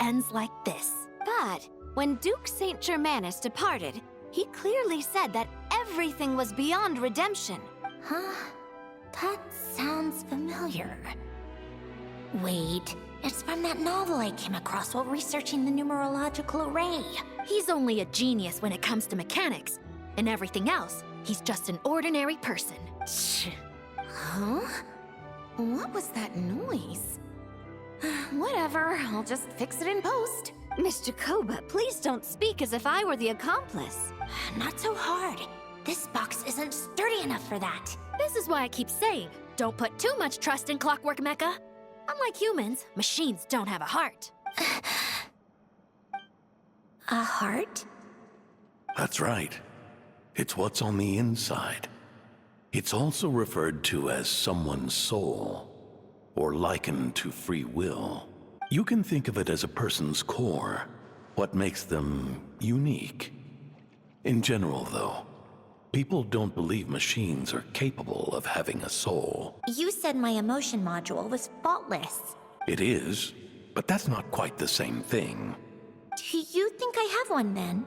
ends like this. But when Duke St. Germanus departed, he clearly said that everything was beyond redemption. Huh? That sounds familiar. Wait, it's from that novel I came across while researching the numerological array. He's only a genius when it comes to mechanics. And everything else, he's just an ordinary person. Huh? What was that noise? Whatever, I'll just fix it in post. Miss Jacoba, please don't speak as if I were the accomplice. Not so hard. This box isn't sturdy enough for that. This is why I keep saying, don't put too much trust in Clockwork Mecha. Unlike humans, machines don't have a heart. A heart? That's right. It's what's on the inside. It's also referred to as someone's soul, or likened to free will. You can think of it as a person's core, what makes them unique. In general, though, people don't believe machines are capable of having a soul. You said my emotion module was faultless. It is, but that's not quite the same thing. Do you think I have one then?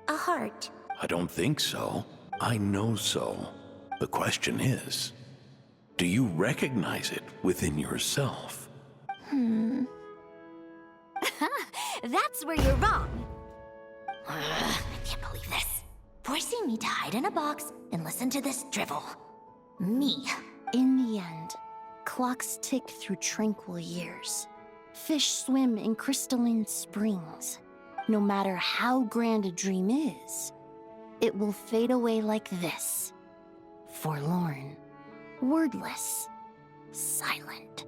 A heart? I don't think so. I know so. The question is, do you recognize it within yourself? That's where you're wrong. I can't believe this. Forcing me to hide in a box and listen to this drivel. Me. In the end, clocks tick through tranquil years. Fish swim in crystalline springs. No matter how grand a dream is, it will fade away like this. Forlorn, wordless, silent.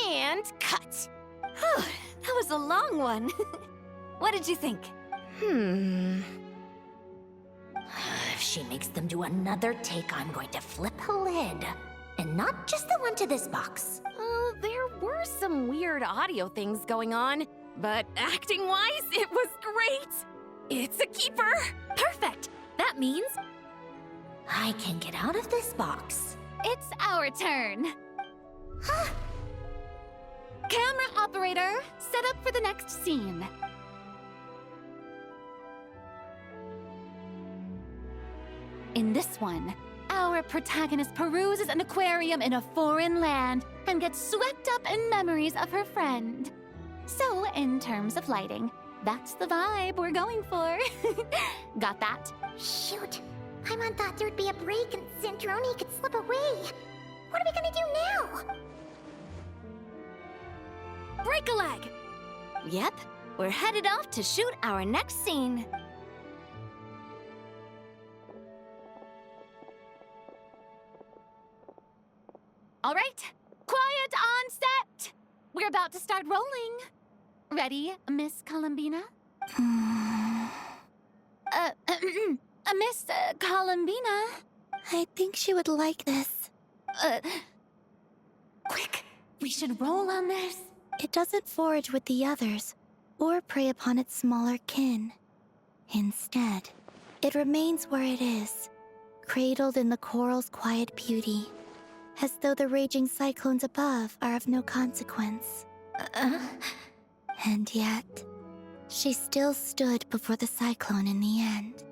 And cut. Whew, that was a long one. What did you think? If she makes them do another take, I'm going to flip a lid. And not just the one to this box. There were some weird audio things going on, but acting-wise, it was great. It's a keeper. Perfect. That means I can get out of this box. it's our turn. Camera operator, set up for the next scene. In this one, our protagonist peruses an aquarium in a foreign land and gets swept up in memories of her friend. So, in terms of lighting, that's the vibe we're going for. Got that? Shoot. I thought there'd be a break and Zandroni could slip away. What are we gonna do now? Break a leg! Yep, we're headed off to shoot our next scene. All right, quiet on set! We're about to start rolling. Ready, Miss Columbina? Miss Columbina? I think she would like this. Quick, we should roll on this. It doesn't forage with the others, or prey upon its smaller kin. Instead, it remains where it is, cradled in the coral's quiet beauty, as though the raging cyclones above are of no consequence. And yet, she still stood before the cyclone in the end.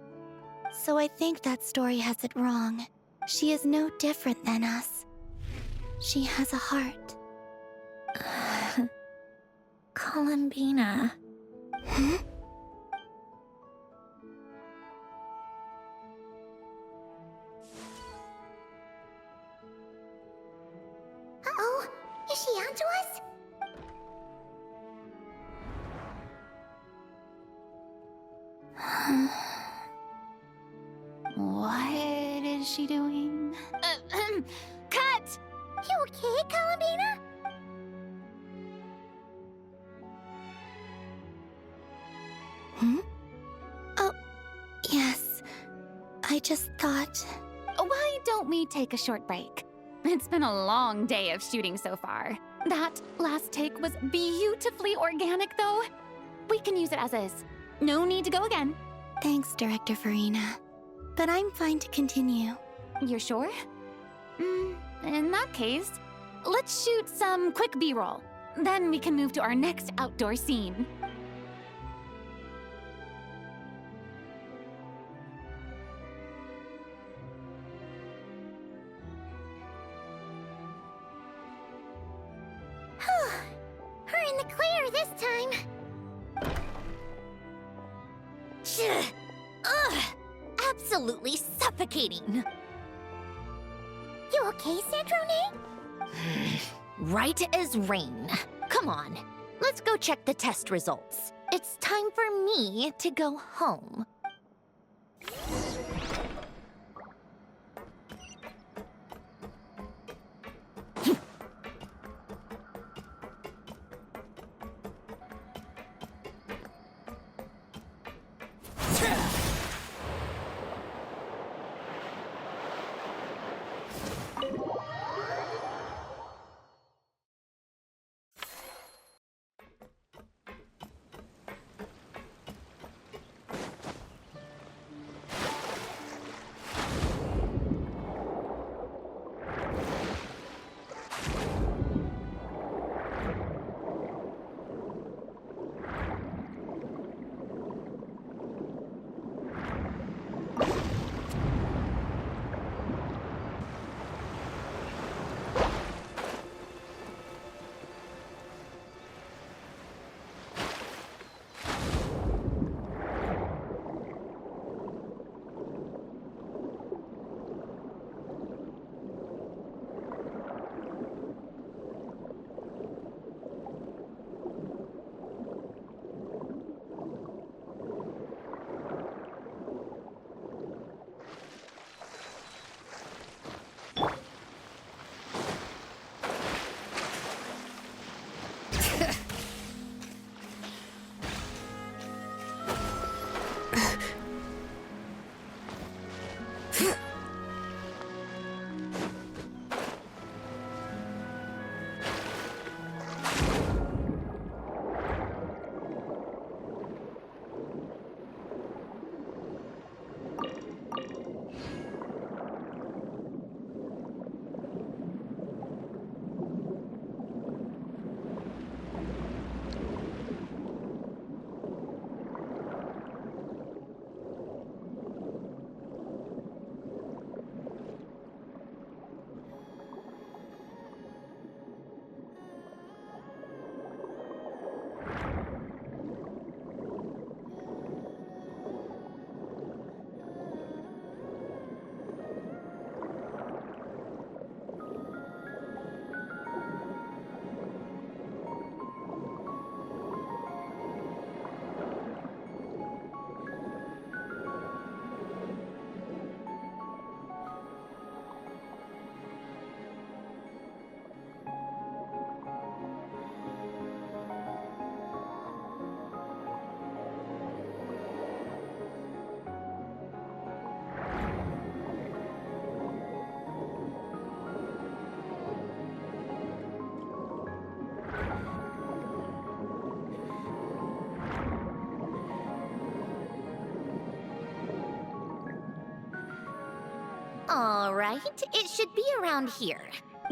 So I think that story has it wrong. She is no different than us. She has a heart. Columbina. Uh-oh, is she onto us? What is she doing? Cut! You okay, Columbina? Oh, yes. I just thought... Why don't we take a short break? It's been a long day of shooting so far. That last take was beautifully organic, though. We can use it as is. No need to go again. Thanks, Director Farina. But I'm fine to continue. You're sure? In that case, let's shoot some quick B-roll. Then we can move to our next outdoor scene. We're in the clear this time. Ugh! Absolutely suffocating. You okay, Sandrone? Right as rain. Come on, let's go check the test results. It's time for me to go home. All right, it should be around here.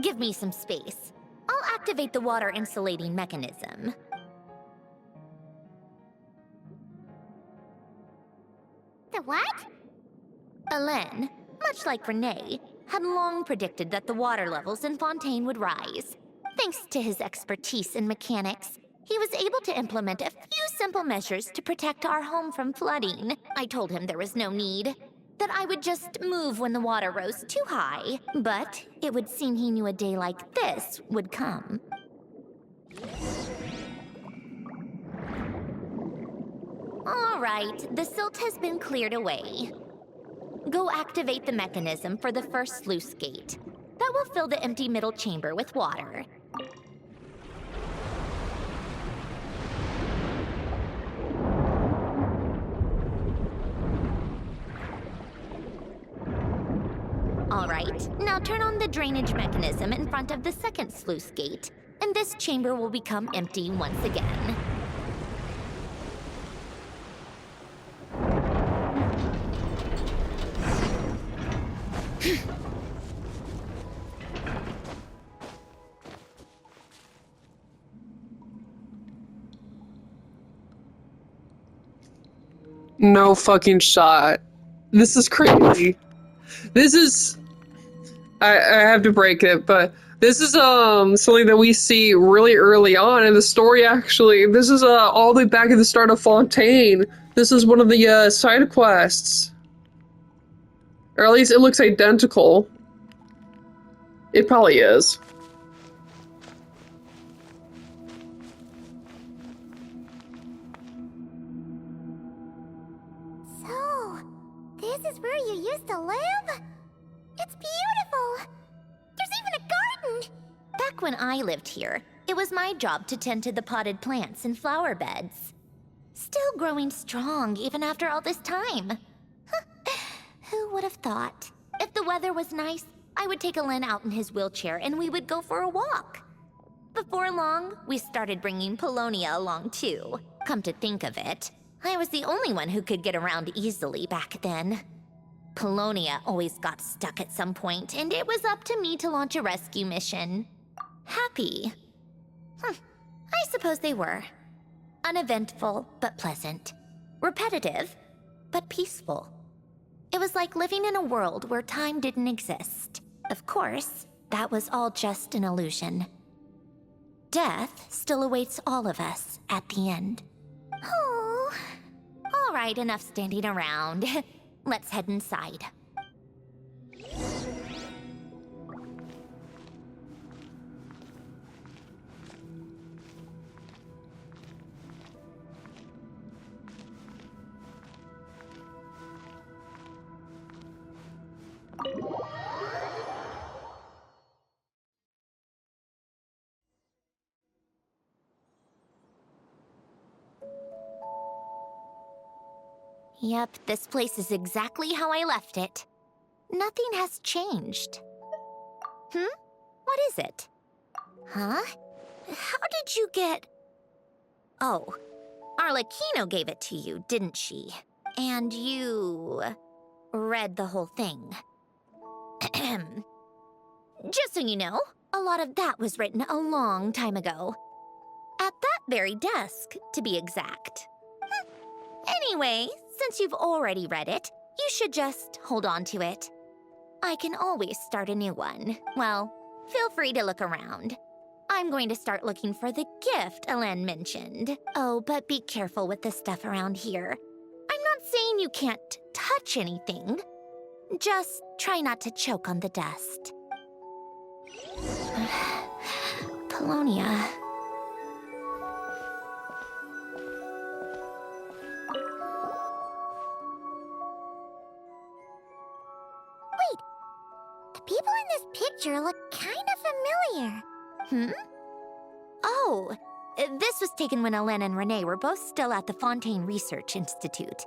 Give me some space. I'll activate the water insulating mechanism. The what? Alain, much like Renee, had long predicted that the water levels in Fontaine would rise. Thanks to his expertise in mechanics, he was able to implement a few simple measures to protect our home from flooding. I told him there was no need, that I would just move when the water rose too high. But it would seem he knew a day like this would come. All right, the silt has been cleared away. Go activate the mechanism for the first sluice gate. That will fill the empty middle chamber with water. All right, now turn on the drainage mechanism in front of the second sluice gate, and this chamber will become empty once again. No fucking shot. This is crazy. This is... I have to break it, but this is something that we see really early on in the story, actually. This is all the way back at the start of Fontaine. This is one of the side quests. Or at least it looks identical. It probably is. So, this is where you used to live? It's beautiful! There's even a garden! Back when I lived here, it was my job to tend to the potted plants and flower beds. Still growing strong even after all this time. Who would have thought? If the weather was nice, I would take Alen out in his wheelchair and we would go for a walk. Before long, we started bringing Polonia along too. Come to think of it, I was the only one who could get around easily back then. Polonia always got stuck at some point, and it was up to me to launch a rescue mission. Happy. I suppose they were. Uneventful, but pleasant. Repetitive, but peaceful. It was like living in a world where time didn't exist. Of course, that was all just an illusion. Death still awaits all of us at the end. Oh. All right, enough standing around. Let's head inside. Yep, this place is exactly how I left it. Nothing has changed. What is it? Huh? How did you get... Oh, Arlecchino gave it to you, didn't she? And you... read the whole thing. Just so you know, a lot of that was written a long time ago. At that very desk, to be exact. Anyway, since you've already read it, you should just hold on to it. I can always start a new one. Well, feel free to look around. I'm going to start looking for the gift Alen mentioned. Oh, but be careful with the stuff around here. I'm not saying you can't touch anything. Just try not to choke on the dust. Polonia. Wait, the people in this picture look kind of familiar. Oh, this was taken when Alen and Renee were both still at the Fontaine Research Institute.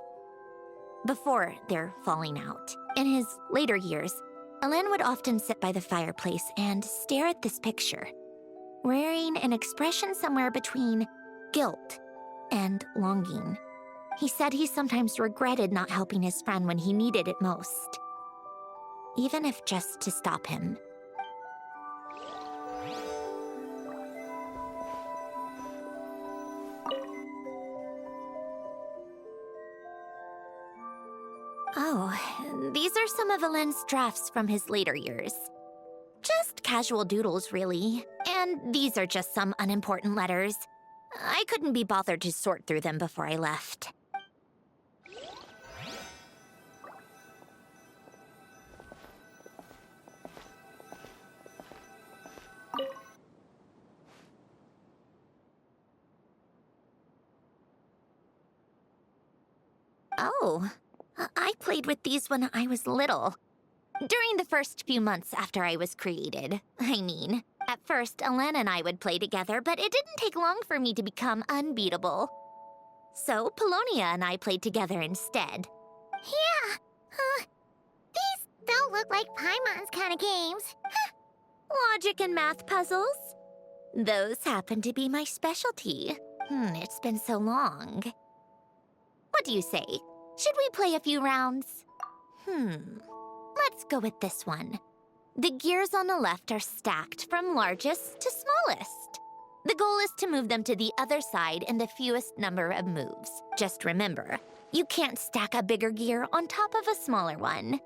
Before their falling out. In his later years, Alen would often sit by the fireplace and stare at this picture, wearing an expression somewhere between guilt and longing. He said he sometimes regretted not helping his friend when he needed it most, even if just to stop him. Oh, these are some of Alen's drafts from his later years. Just casual doodles, really. And these are just some unimportant letters. I couldn't be bothered to sort through them before I left. Oh, I played with these when I was little. During the first few months after I was created. I mean, at first, Alen and I would play together, but it didn't take long for me to become unbeatable. So, Polonia and I played together instead. Yeah, these don't look like Paimon's kind of games. Logic and math puzzles? Those happen to be my specialty. It's been so long. What do you say? Should we play a few rounds? Let's go with this one. The gears on the left are stacked from largest to smallest. The goal is to move them to the other side in the fewest number of moves. Just remember, You can't stack a bigger gear on top of a smaller one.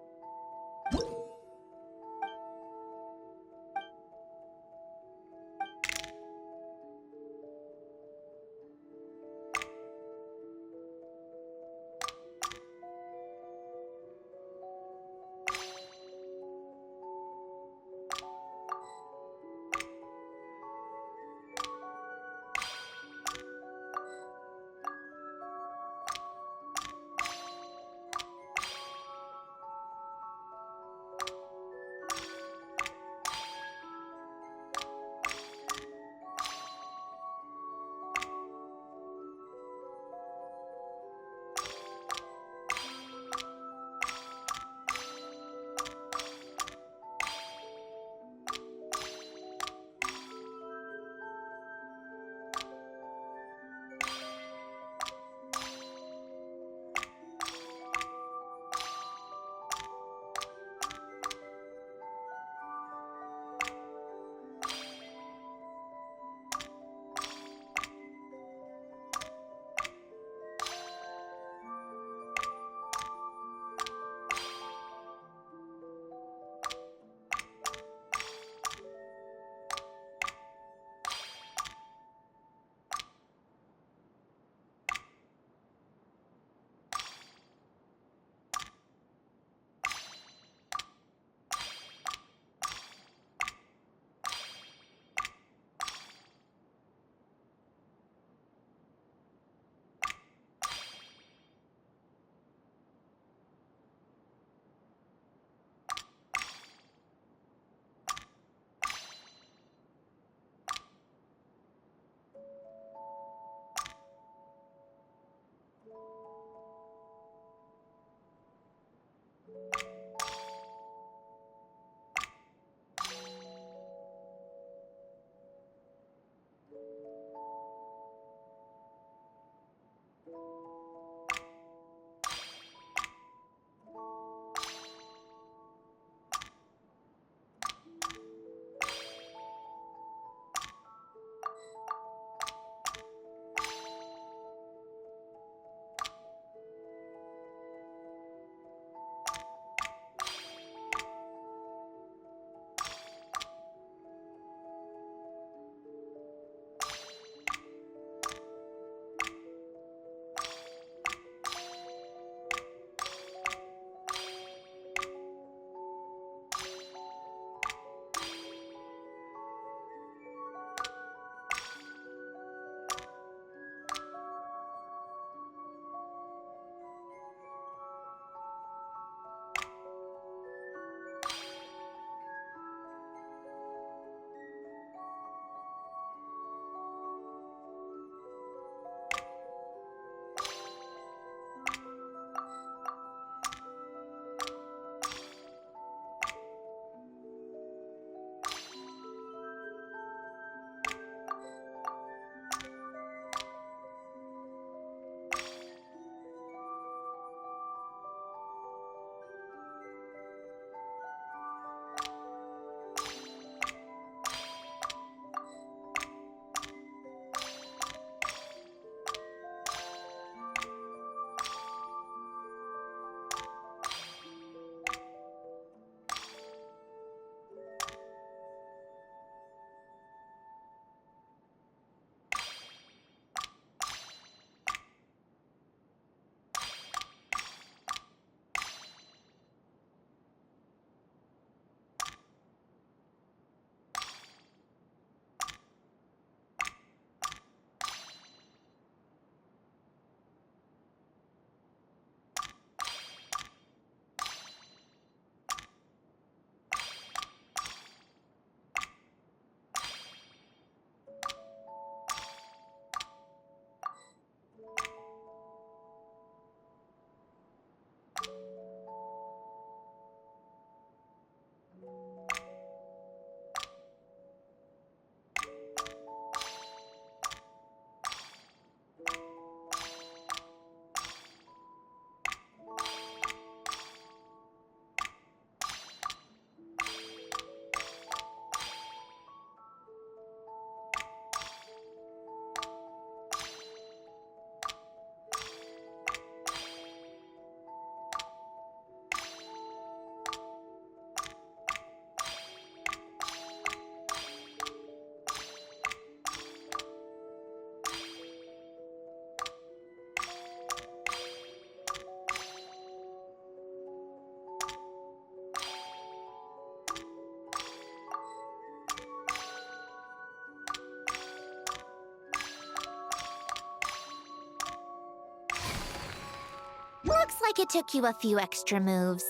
Looks like it took you a few extra moves.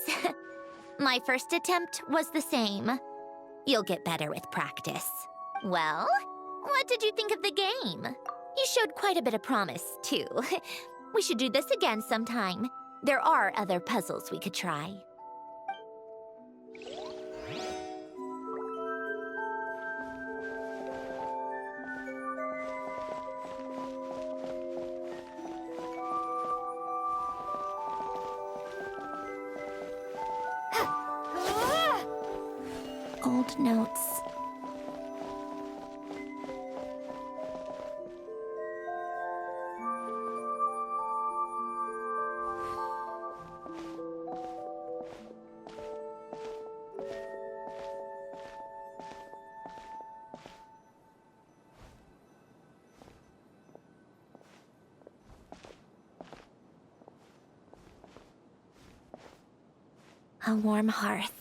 My first attempt was the same. You'll get better with practice. Well, what did you think of the game? You showed quite a bit of promise, too. We should do this again sometime. There are other puzzles we could try. Old notes. A warm hearth.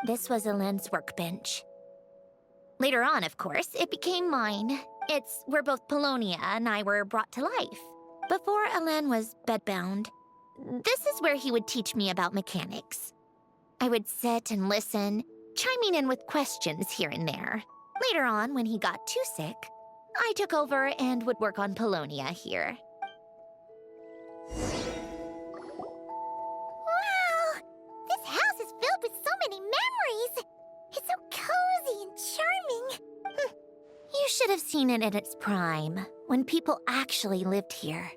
This was Elend's workbench. Later on, of course, it became mine. It's where both Polonia and I were brought to life. Before Elend was bedbound, this is where he would teach me about mechanics. I would sit and listen, chiming in with questions here and there. Later on, when he got too sick, I took over and would work on Polonia here. Wow! This house is filled with so many memories! It's so cozy and charming! You should have seen it in its prime, when people actually lived here.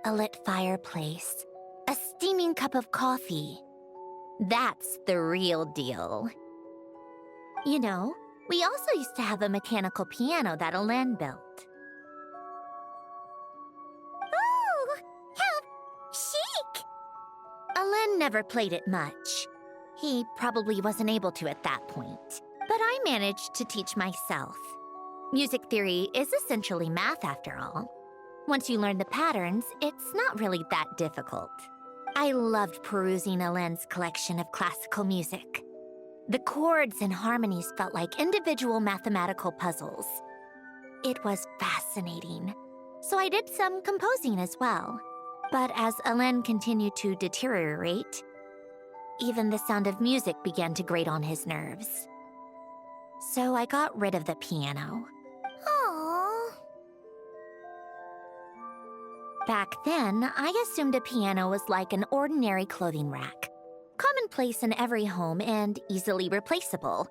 A lit fireplace, a steaming cup of coffee. That's the real deal. You know, we also used to have a mechanical piano that Elend built. Oh! How chic! Elend never played it much. He probably wasn't able to at that point. But I managed to teach myself. Music theory is essentially math after all. Once you learn the patterns, it's not really that difficult. I loved perusing Elend's collection of classical music. The chords and harmonies felt like individual mathematical puzzles. It was fascinating. So I did some composing as well. But as Elend continued to deteriorate, even the sound of music began to grate on his nerves. So I got rid of the piano. Aww. Back then, I assumed a piano was like an ordinary clothing rack, commonplace in every home and easily replaceable.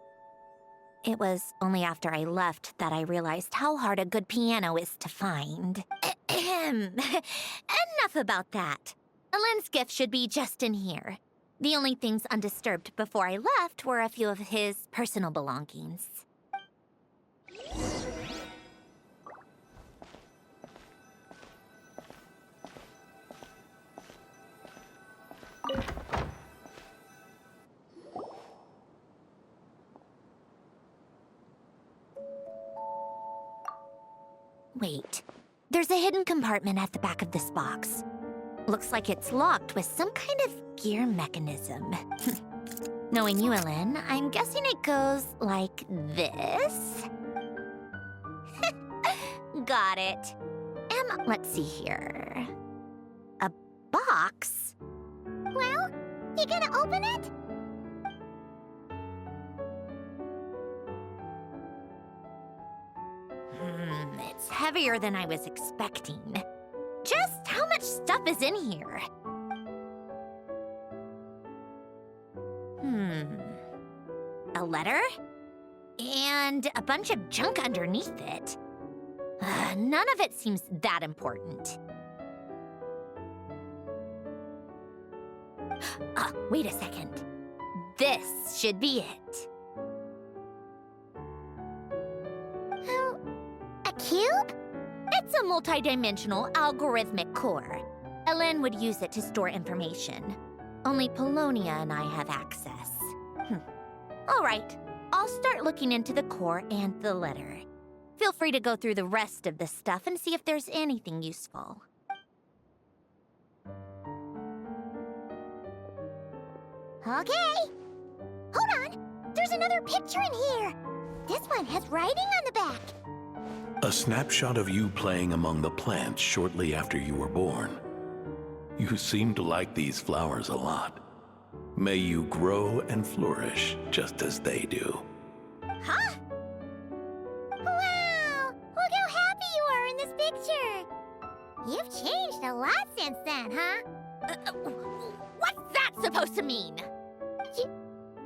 It was only after I left that I realized how hard a good piano is to find. Enough about that. Elend's gift should be just in here. The only things undisturbed before I left were a few of his personal belongings. Wait, there's a hidden compartment at the back of this box. Looks like it's locked with some kind of gear mechanism. Knowing you, Elend, I'm guessing it goes like this. Got it. Let's see here. A box? Well, you gonna open it? It's heavier than I was expecting. Just how much stuff is in here? A letter? And a bunch of junk underneath it. None of it seems that important. Wait a second. This should be it. Oh, a cube? It's a multi-dimensional algorithmic core. Elend would use it to store information. Only Polonia and I have access. All right, I'll start looking into the core and the letter. Feel free to go through the rest of the stuff and see if there's anything useful. Okay. Hold on. There's another picture in here. This one has writing on the back. A snapshot of you playing among the plants shortly after you were born. You seem to like these flowers a lot. May you grow and flourish just as they do. Huh? Wow! Look how happy you are in this picture. You've changed a lot since then, huh? What's that supposed to mean?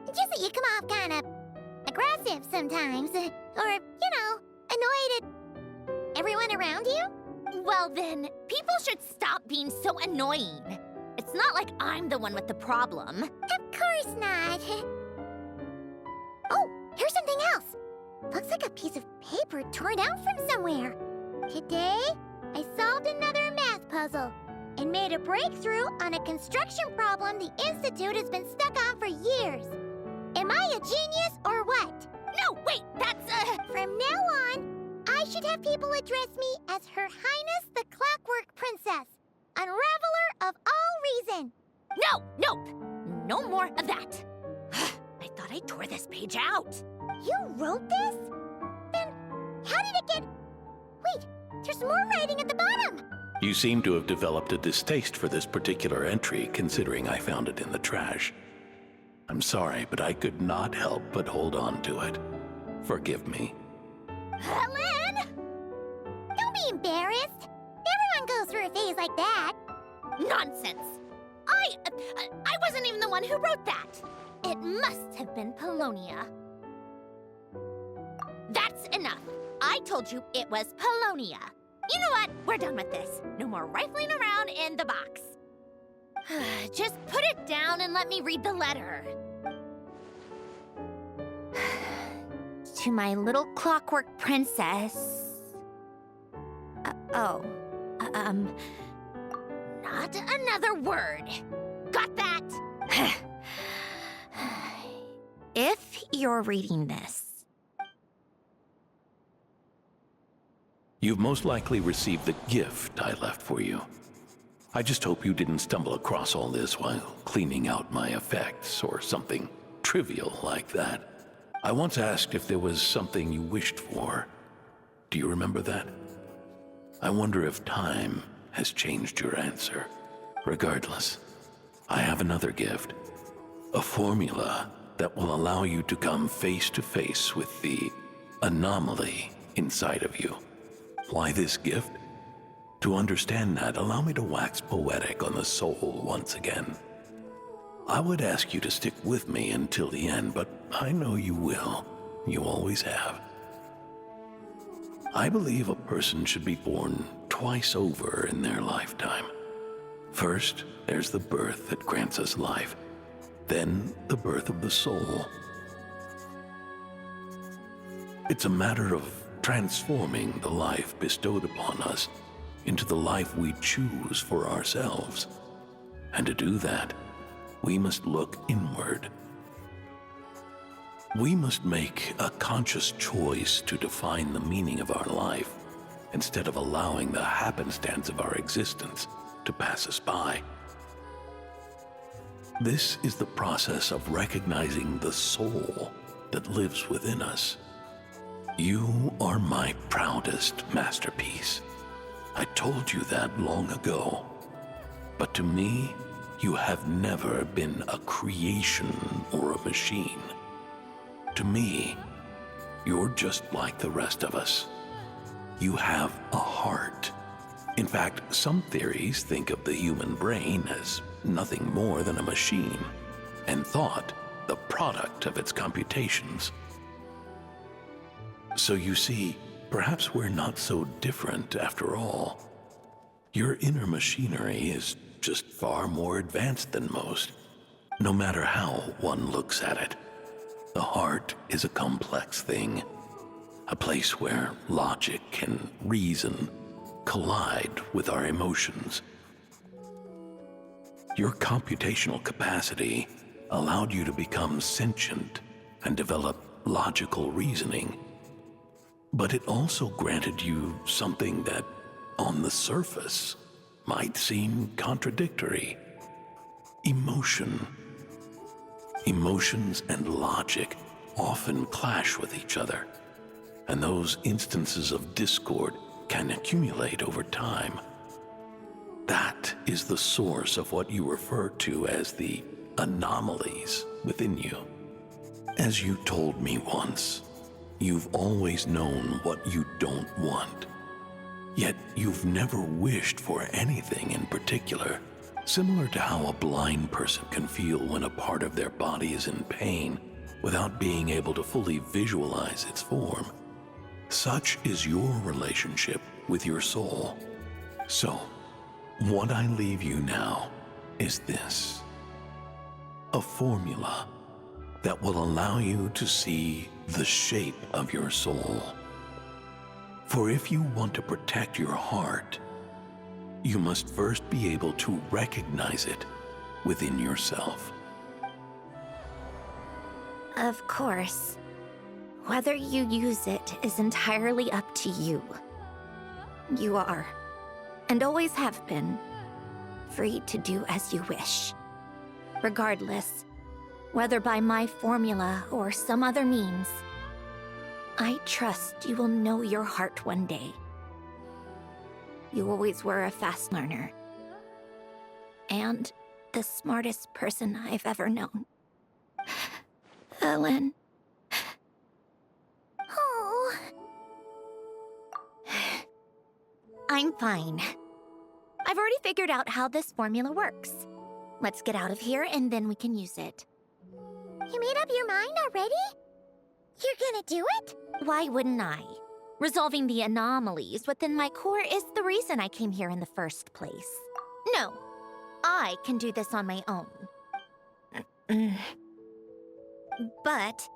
Just that you come off kind of aggressive sometimes. Or, annoyed at everyone around you. Well then, people should stop being so annoying. It's not like I'm the one with the problem. Of course not. Oh, here's something else. Looks like a piece of paper torn out from somewhere. Today, I solved another math puzzle and made a breakthrough on a construction problem the Institute has been stuck on for years. Am I a genius or what? No, wait, that's From now on, I should have people address me as Her Highness the Clockwork Princess, Unraveler of all reason. No more of that. I thought I tore this page out. You wrote this? Then how did it get... Wait, there's more writing at the bottom. You seem to have developed a distaste for this particular entry, considering I found it in the trash. I'm sorry, but I could not help but hold on to it. Forgive me. Lynn! Don't be embarrassed. Everyone goes through a phase like that. Nonsense. I wasn't even the one who wrote that. It must have been Polonia. That's enough. I told you it was Polonia. You know what? We're done with this. No more rifling around in the box. Just put it down and let me read the letter. To my little clockwork princess. Not another word. Got that? If you're reading this, You've most likely received the gift I left for you. I just hope you didn't stumble across all this while cleaning out my effects or something trivial like that. I once asked if there was something you wished for. Do you remember that? I wonder if time has changed your answer. Regardless, I have another gift. A formula that will allow you to come face to face with the anomaly inside of you. Why this gift? To understand that, allow me to wax poetic on the soul once again. I would ask you to stick with me until the end, but I know you will. You always have. I believe a person should be born twice over in their lifetime. First, there's the birth that grants us life. Then, the birth of the soul. It's a matter of transforming the life bestowed upon us into the life we choose for ourselves. And to do that, we must look inward. We must make a conscious choice to define the meaning of our life instead of allowing the happenstance of our existence to pass us by. This is the process of recognizing the soul that lives within us. You are my proudest masterpiece. I told you that long ago. But to me, you have never been a creation or a machine. To me, you're just like the rest of us. You have a heart. In fact, some theories think of the human brain as nothing more than a machine, and thought the product of its computations. So you see, perhaps we're not so different after all. Your inner machinery is just far more advanced than most, no matter how one looks at it. The heart is a complex thing, a place where logic and reason collide with our emotions. Your computational capacity allowed you to become sentient and develop logical reasoning. But it also granted you something that, on the surface, might seem contradictory. Emotion. Emotions and logic often clash with each other, and those instances of discord can accumulate over time. That is the source of what you refer to as the anomalies within you. As you told me once, you've always known what you don't want. Yet you've never wished for anything in particular, similar to how a blind person can feel when a part of their body is in pain without being able to fully visualize its form. Such is your relationship with your soul. So, what I leave you now is this: a formula that will allow you to see the shape of your soul. For if you want to protect your heart, you must first be able to recognize it within yourself. Of course. Whether you use it is entirely up to you. You are, and always have been, free to do as you wish. Regardless, whether by my formula or some other means, I trust you will know your heart one day. You always were a fast learner. And the smartest person I've ever known. Ellen. Oh. I'm fine. I've already figured out how this formula works. Let's get out of here and then we can use it. You made up your mind already? You're gonna do it? Why wouldn't I? Resolving the anomalies within my core is the reason I came here in the first place. No, I can do this on my own. But,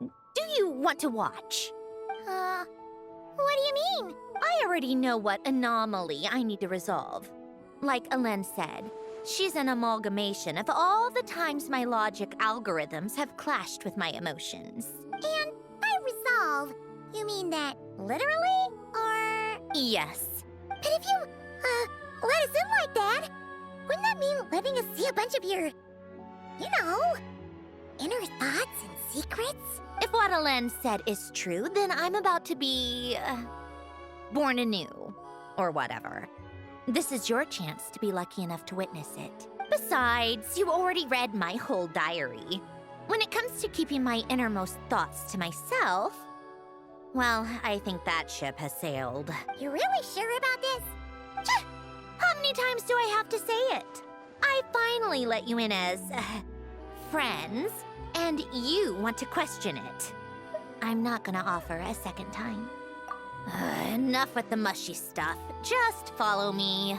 do you want to watch? What do you mean? I already know what anomaly I need to resolve. Like Alen said, she's an amalgamation of all the times my logic algorithms have clashed with my emotions. And by resolve, you mean that literally? Or... Yes. But if you, let us in like that, wouldn't that mean letting us see a bunch of your, you know, inner thoughts and secrets? If what Alen said is true, then I'm about to be... born anew. Or whatever. This is your chance to be lucky enough to witness it. Besides, you already read my whole diary. When it comes to keeping my innermost thoughts to myself, well, I think that ship has sailed. You really sure about this? How many times do I have to say it? I finally let you in as... friends, and you want to question it. I'm not gonna offer a second time. Enough with the mushy stuff. Just follow me.